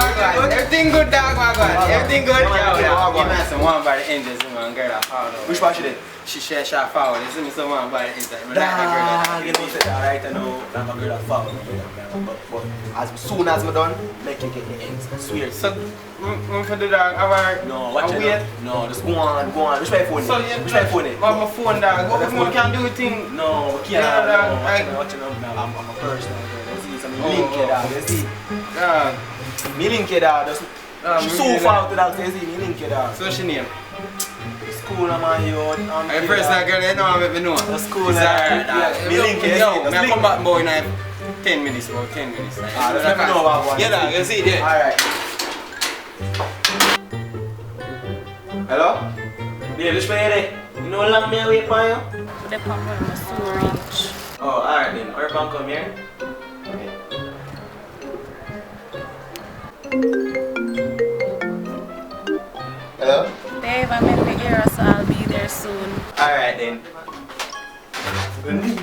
Everything good, dog, my God. Everything good. Give me some one by the engine, some girl that found out. Which part she did? She said she found. You see me some one by the engine. Nah, you know say that right I know I'm a girl that found. But as soon as I'm done, make you get the ends. Swear. So, for the dog, have no, watch it. No, just go on. Which my phone? So, which my phone? My phone, dog. What can do a thing? No, we can't. Watch it now. I'm a person. You see, I'm a link here, dog. You see? Me link here, dog. She so far to that, you see, me link here, dog. So she name? School, man, yo. The first girl, you know I let me know. The school, me link here. Yo, I come back boy in 10 minutes, about 10 minutes. Let me know about one. Yeah, dog, you see there. Alright. Hello? Babe, which way are they? You know how long me wait for you? The pump was so rich. Oh, alright then. Or come come here. Hello? Babe, I'm in the area, so I'll be there soon. Alright then.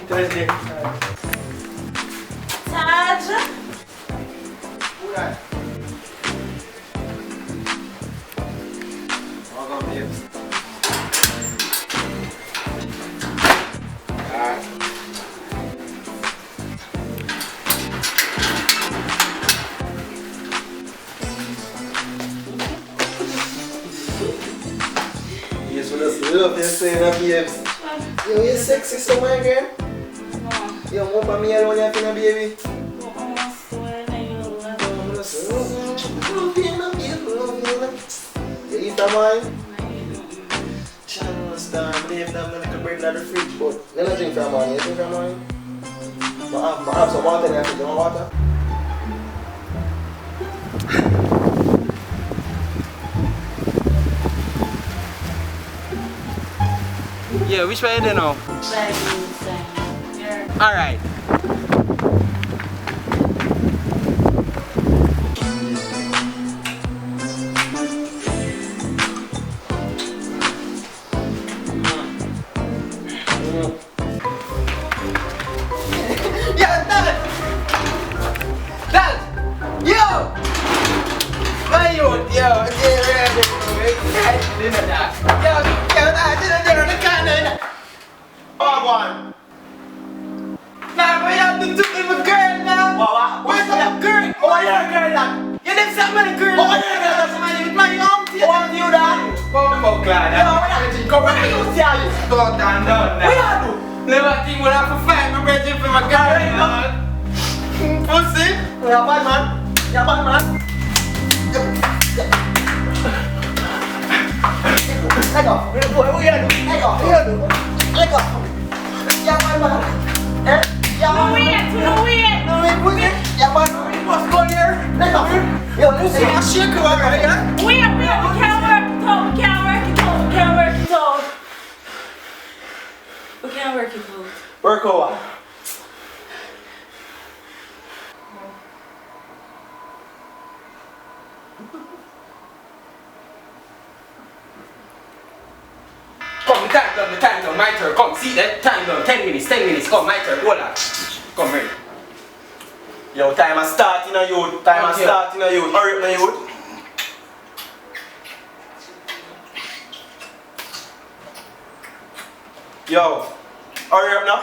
Thursday. Taj? Who that? Welcome, babes. Alright. Yes, what else? Love you saying that, babes. Yo, you sexy so my girl. Yo, what about me alone you feeling, baby? You eat that wine? I don't understand. I leave that milk and bring that to the fridge, but let me drink that wine. You drink that wine? I have some water in there. Do you want water? Yeah, which way they know? Alright. Never think what I for fight, my brother for my girl. Pussy. You're bad man. You're bad man. Let go. What are you gonna do? Let go. What are you gonna do? Let go. You're bad man. Eh? You're bad man. No wait. Pussy. You're bad man. What's going here? Let go. Yo, listen. I'll shake you already, yeah? We can't work it out. We can't work it out. Work over. Come, the time done, my turn. Come, see that? Time done, 10 minutes, come, my turn, hold on. Come, ready. Yo, time is starting on you. Time is starting on you. Hurry up, my youth. Yo, hurry up now.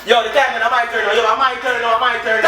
Yo, the time is my turn now. Yo, my turn